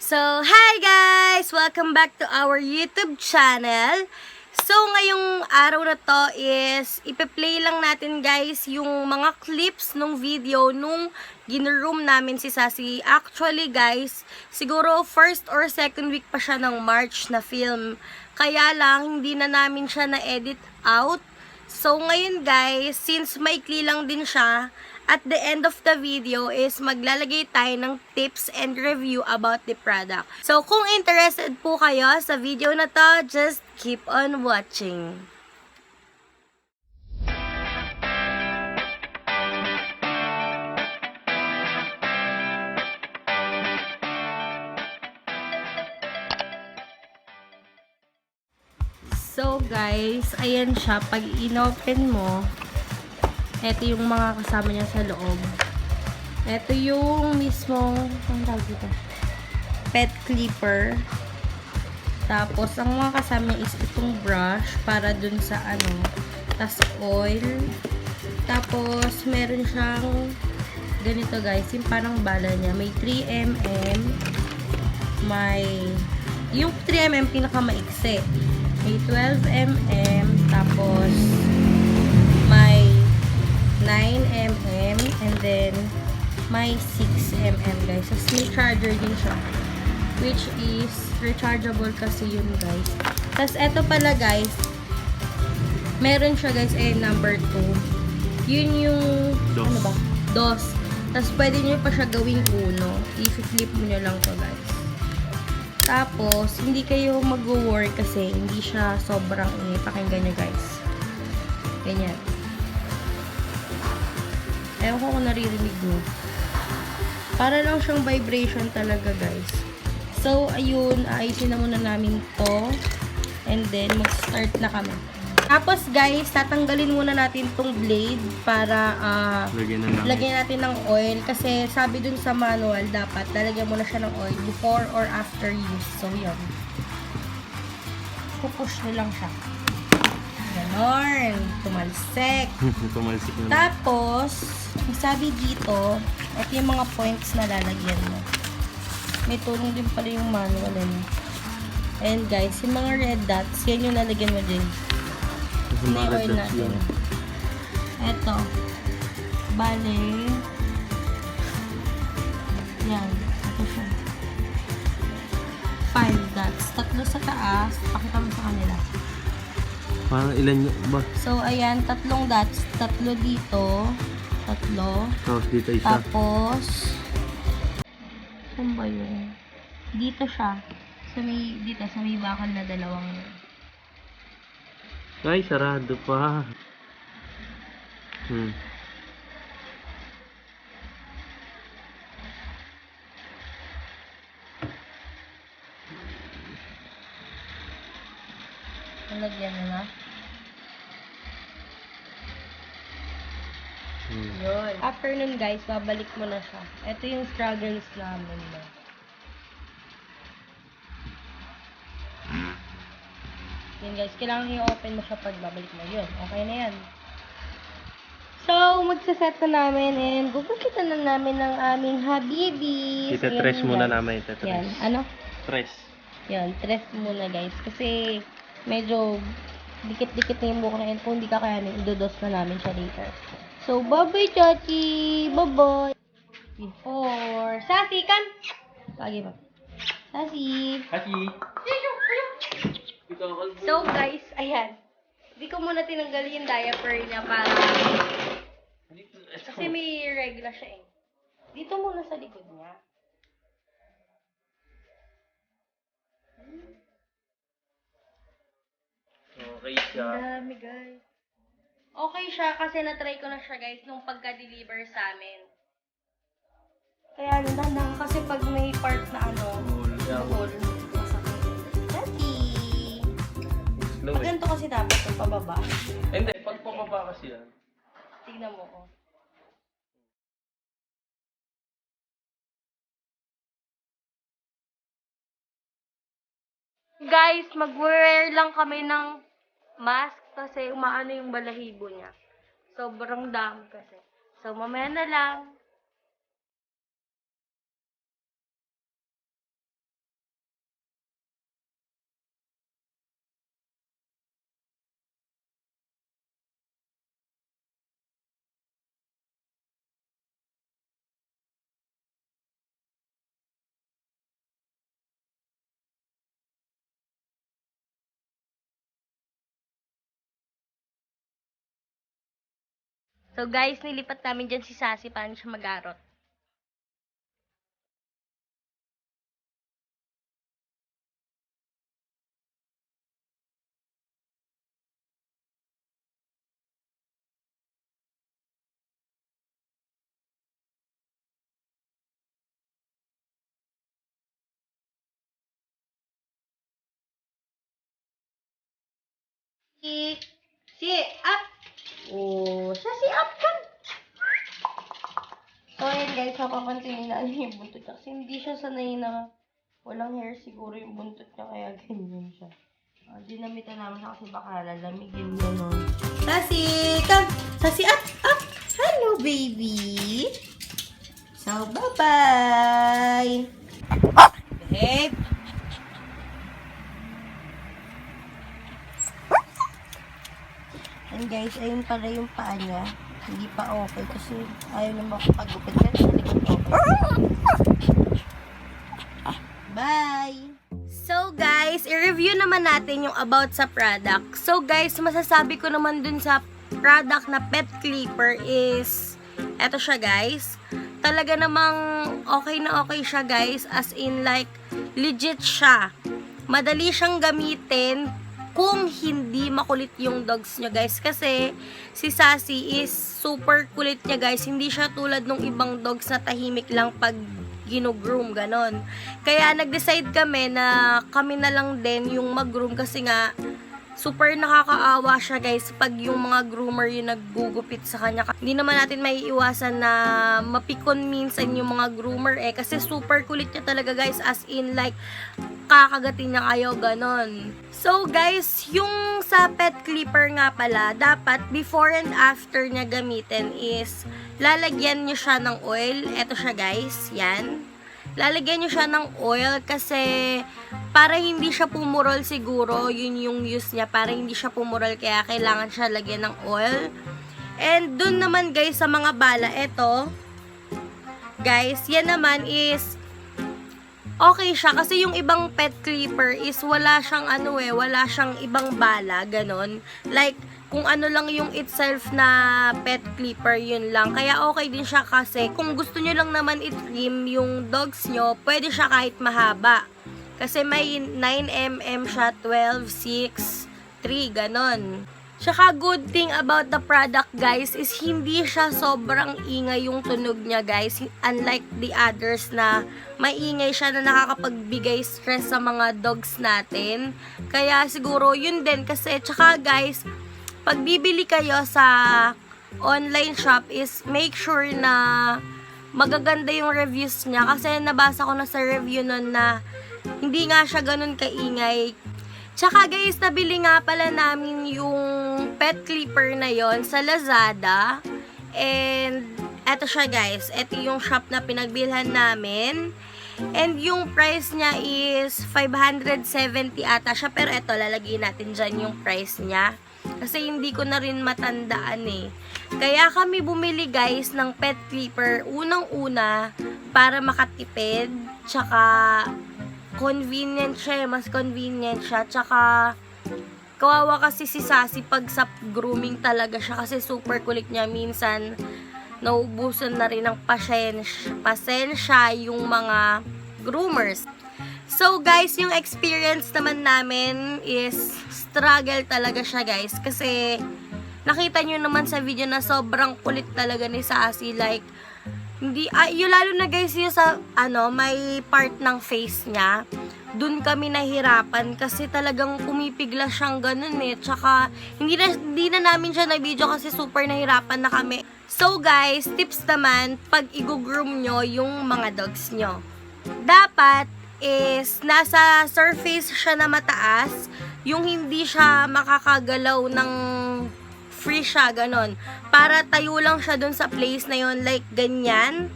So, hi guys! Welcome back to our YouTube channel. So, ngayong araw na to is ipe-play lang natin guys yung mga clips nung video nung gin-room namin si Sassy. Actually guys, siguro first or second week pa siya ng March na film. Kaya lang, hindi na namin siya na-edit out. So, ngayon guys, since maikli lang din siya, at the end of the video is maglalagay tayo ng tips and review about the product. So, kung interested po kayo sa video na to, just keep on watching. So, guys, ayan siya. Pag inopen mo, ito yung mga kasama niya sa loob. Ito yung mismong, ang tawag dito? Pet clipper. Tapos, ang mga kasama niya is itong brush para dun sa ano. Tas oil. Tapos, meron siyang ganito guys, yung parang bala niya. May 3mm. May, yung 3mm pinakamaiksi. May 12mm. Tapos, may 9mm and then may 6mm guys. So, may charger din siya. Which is rechargeable kasi yun guys. Tapos, eto pala guys, meron siya guys, number 2. Yun yung, Dos. ano ba? Dos. Tapos, pwede nyo pa siya gawing 1. I-flip mo nyo lang to guys. Tapos, hindi kayo mag-worry kasi hindi siya sobrang pakinggan nyo guys. Ganyan. Ewan ko kung naririnig mo. Para lang siyang vibration talaga, guys. So, ayun. Ayusin na muna namin to. And then, mag-start na kami. Tapos, guys, tatanggalin muna natin tong blade para lagyan natin ng oil. Kasi, sabi dun sa manual, dapat lalagyan mo na siya ng oil before or after use. So, yun. Pupush nyo lang siya. Ganon. Tumalsik. Tumalsik na. Tapos, sabi dito, ito yung mga points na lalagyan mo. May tulong din pala yung manual. And guys, yung mga red dots, yan yung lalagyan mo din. May oil natin. Ito. Bale. Yan. Ito siya. 5 dots. 3 sa taas. Pakita mo sa kanila. Parang ilan yun ba? So, ayan. 3 dots. 3 dito. 3. Tapos dito isa. Tapos, saan ba yun? Dito siya. Dito, sa may bakal na 2 yun. Ay, sarado pa. Nalagyan na na. Yun. After nun guys, babalik mo na siya. Ito yung struggles namin. Yan guys, kailangan i-open mo siya pag babalik mo. Yun, okay na yan. So, magsaset na namin and bubukita na namin ng aming habibi. Ite-tres muna namin. Yan, ano? Tres. Yan, tres muna guys. Kasi, medyo dikit-dikit na yung buka na yun. Kung hindi ka kayanin, idodos na namin siya later. So, bye-bye, Chachi! Bye-bye! Before... Sassy, come! Lagi ba? Sassy! Hachi! So, guys, ayan. Hindi ko muna tinanggal yung diaper niya para... Kasi may regla siya eh. Dito muna sa likod niya. Okay siya. Ang dami, guys. Okay siya kasi na-try ko na siya, guys, nung pagka-deliver sa amin. Kaya nandahan kasi pag may part na hole, masakit. Daddy! Slow eh. Ganito kasi dapat yung pababa. Hindi, pag pababa kasi yan. Tignan mo, oh. Guys, mag-wear lang kami ng mask kasi umaano yung balahibo niya. Sobrang dami kasi. So, mamaya na lang. So guys, nilipat namin dyan si Sassy para hindi siya mag-arot. Si, up! Oh, Sassy, up ka! So, ayan guys, mapapansin nila yung buntot niya. Kasi hindi siya sanay na walang hair siguro yung buntot niya, kaya ganyan siya. Dinamitan namin siya kasi baka lalamigin niya, no? Sassy, come! Sassy, up! Up! Hello, baby! So, bye-bye! Babe! And guys, ayun pala yung paa niya. Hindi pa okay kasi ayaw na makapagupit. Pero okay. Bye! So guys, i-review naman natin yung about sa product. So guys, masasabi ko naman dun sa product na pet clipper is eto siya guys. Talaga namang okay na okay siya guys. As in like, legit siya. Madali siyang gamitin kung hindi makulit yung dogs nyo guys. Kasi si Sassy is super kulit niya guys. Hindi siya tulad ng ibang dogs na tahimik lang pag gino-groom, ganon. Kaya nag-decide kami na kami na lang din yung mag-groom kasi nga super nakakaawa siya guys pag yung mga groomer yung naggugupit sa kanya. Hindi naman natin maiiwasan na mapikon minsan yung mga groomer kasi super kulit niya talaga guys, as in like kakagatin niya kayo, ganon. So guys, yung sa pet clipper nga pala, dapat before and after niya gamitin is lalagyan niyo siya ng oil. Eto siya guys, yan. Lalagyan niyo siya ng oil kasi para hindi siya pumurol siguro, yun yung use niya, para hindi siya pumurol, kaya kailangan siya lagyan ng oil. And dun naman guys sa mga bala, eto guys, yan naman is okay siya kasi yung ibang pet clipper is wala siyang wala siyang ibang bala, ganon. Like kung ano lang yung itself na pet clipper, yun lang. Kaya okay din siya kasi kung gusto nyo lang naman i-trim yung dogs nyo, pwede siya kahit mahaba. Kasi may 9mm siya, 12, 6, 3, ganon. Tsaka good thing about the product guys is hindi siya sobrang ingay yung tunog niya guys. Unlike the others na maingay siya na nakakapagbigay stress sa mga dogs natin. Kaya siguro yun din kasi tsaka guys, pag bibili kayo sa online shop is make sure na magaganda yung reviews niya. Kasi nabasa ko na sa review nun na hindi nga siya ganun kaingay. Tsaka guys, nabili nga pala namin yung pet clipper na yon sa Lazada. And eto siya guys, eto yung shop na pinagbilhan namin. And yung price niya is 570 ata siya. Pero eto, lalagyan natin dyan yung price niya. Kasi hindi ko na rin matandaan Kaya kami bumili guys ng pet clipper unang-una para makatipid. Tsaka convenient siya, mas convenient siya. Tsaka kawawa kasi si Sassy pag sa grooming talaga siya kasi super kulit niya. Minsan naubusan na rin ng pasensya yung mga groomers. So guys, yung experience naman namin is struggle talaga siya guys. Kasi nakita nyo naman sa video na sobrang kulit talaga ni Sassy. Like, hindi, yung lalo na guys yung sa, may part ng face niya. Dun kami nahirapan kasi talagang pumipigla siyang ganun Tsaka, hindi na namin siya na video kasi super nahirapan na kami. So guys, tips naman, pag i-groom nyo yung mga dogs nyo, dapat is nasa surface siya na mataas, yung hindi siya makakagalaw ng free siya, ganon. Para tayo lang siya dun sa place na yon, like ganyan.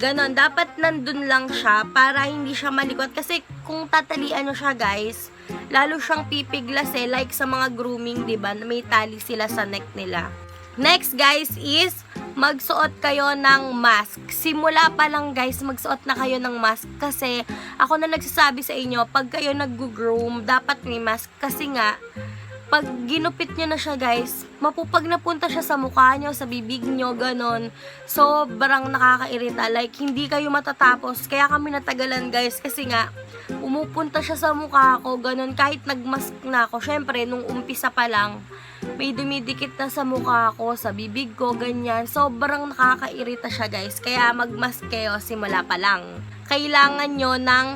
Ganon, dapat nandun lang siya para hindi siya malikot. Kasi kung tatalian nyo siya guys, lalo siyang pipiglas like sa mga grooming, diba? May tali sila sa neck nila. Next guys is magsuot kayo ng mask. Simula pa lang guys, magsuot na kayo ng mask. Kasi ako na nagsasabi sa inyo, pag kayo nag-groom, dapat may mask. Kasi nga, pag ginupit nyo na siya guys, mapupag napunta siya sa mukha nyo, sa bibig nyo, ganon. Sobrang nakakairita. Like, hindi kayo matatapos. Kaya kami natagalan guys, kasi nga, pumupunta siya sa mukha ko, ganon. Kahit nagmask na ako, syempre, nung umpisa pa lang, may dumidikit na sa mukha ko, sa bibig ko, ganyan. Sobrang nakakairita siya guys. Kaya magmask kayo simula pa lang. Kailangan nyo ng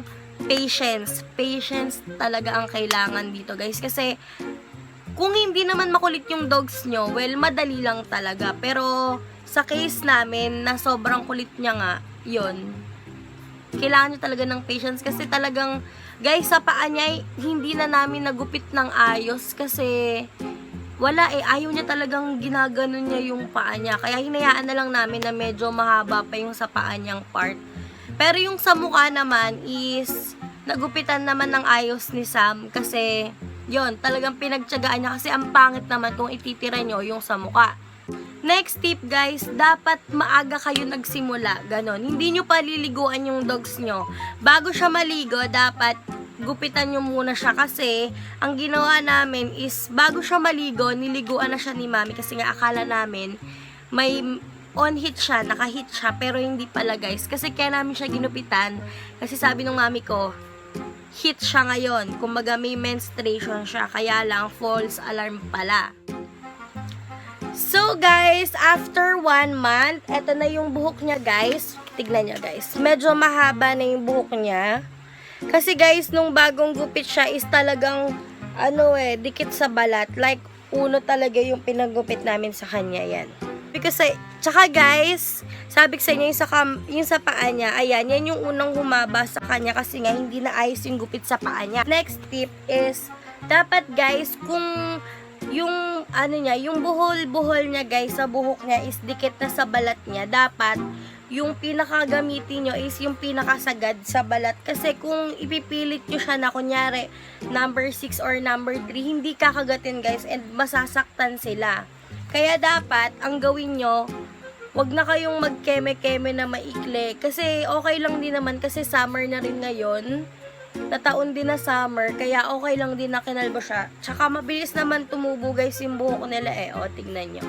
patience. Patience talaga ang kailangan dito guys. Kasi, kung hindi naman makulit yung dogs nyo, well, madali lang talaga. Pero, sa case namin, na sobrang kulit niya nga, yun. Kailangan nyo talaga ng patience. Kasi talagang, guys, sa paa niya, hindi na namin nagupit ng ayos. Kasi, wala ayaw niya talagang ginaganon niya yung paa niya. Kaya, hinayaan na lang namin na medyo mahaba pa yung sa paa niyang part. Pero, yung sa mukha naman is, nagupitan naman ng ayos ni Sam. Kasi, yon, talagang pinagtyagaan niya kasi ang pangit naman kung ititira nyo yung sa mukha. Next tip guys, dapat maaga kayo nagsimula, ganon. Hindi nyo pa liliguan yung dogs nyo. Bago siya maligo, dapat gupitan nyo muna siya kasi ang ginawa namin is bago siya maligo, niliguan na siya ni mami kasi nga akala namin may on hit siya, naka-hit siya, pero hindi pala guys. Kasi kaya namin siya ginupitan kasi sabi ng mami ko, hit siya ngayon. Kumbaga may menstruation siya. Kaya lang, false alarm pala. So, guys, after 1 month, eto na yung buhok niya, guys. Tignan niyo, guys. Medyo mahaba na yung buhok niya. Kasi, guys, nung bagong gupit siya is talagang, dikit sa balat. Like, uno talaga yung pinagupit namin sa kanya, yan. Because, tsaka guys, sabi ko sa inyo, yung sa paa niya, ayan, yan yung unang humaba sa kanya kasi nga hindi na ayos yung gupit sa paa niya. Next tip is, dapat guys, kung yung, yung buhol-buhol niya guys, sa buhok niya is dikit na sa balat niya, dapat, yung pinakagamitin nyo is yung pinakasagad sa balat. Kasi kung ipipilit nyo siya na, kunyari, number 6 or number 3, hindi kakagatin guys, and masasaktan sila. Kaya dapat, ang gawin nyo, wag na kayong magkeme-keme na maikli. Kasi okay lang din naman kasi summer na rin ngayon. Nataon din na summer, kaya okay lang din na kinalbo siya. Tsaka mabilis naman tumubo guys yung buhok nila tignan nyo.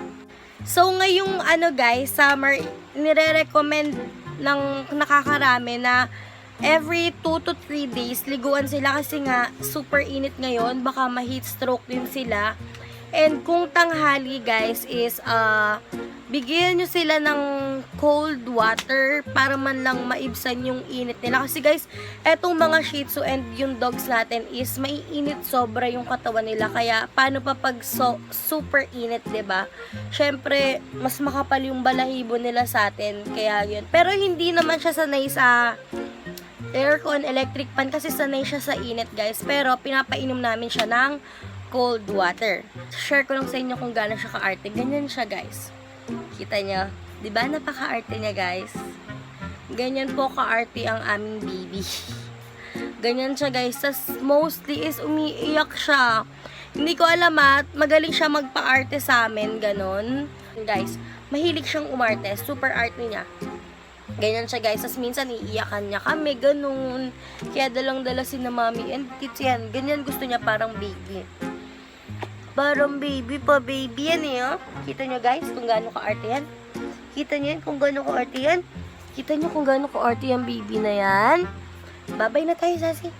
So ngayong guys, summer, nire-recommend ng nakakarami na every 2 to 3 days, liguan sila kasi nga super init ngayon, baka ma-heat stroke din sila. And kung tanghali guys is bigyan nyo sila ng cold water para man lang maibsan yung init nila. Kasi guys, etong mga Shih Tzu and yung dogs natin is maiinit sobra yung katawan nila. Kaya paano pa pag super init, 'di ba? Syempre, mas makapal yung balahibo nila sa atin. Kaya yun. Pero hindi naman siya sanay sa aircon, electric fan kasi sanay siya sa init guys. Pero pinapainom namin siya ng cold water. Share ko lang sa inyo kung gaano siya kaarte. Ganyan siya guys. Kita niyo? Diba napaka-arte niya guys? Ganyan po kaarte ang aming baby. Ganyan siya guys. Tas mostly is umiiyak siya. Hindi ko alam magaling siya magpa-arte sa amin. Ganon. Guys, mahilig siyang umarte. Super arte niya. Ganyan siya guys. Tas minsan iiyakan niya kami. Ganon. Kaya dalang-dala si na mami and kids yan. Ganyan gusto niya parang baby. Parang baby pa, baby yan Kita nyo guys kung gaano ka-arte yan. Kita nyo yan kung gaano ka-arte yan. Kita nyo kung gaano ka-arte yung baby na yan. Babay na tayo, Sassy.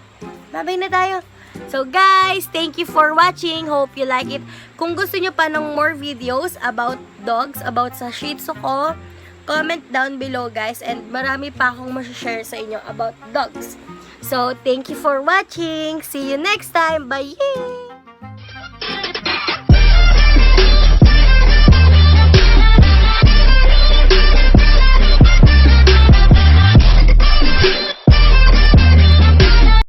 Babay na tayo. So guys, thank you for watching. Hope you like it. Kung gusto nyo pa ng more videos about dogs, about sa Shih Tzu ko, comment down below guys. And marami pa akong masashare sa inyo about dogs. So, thank you for watching. See you next time. Bye!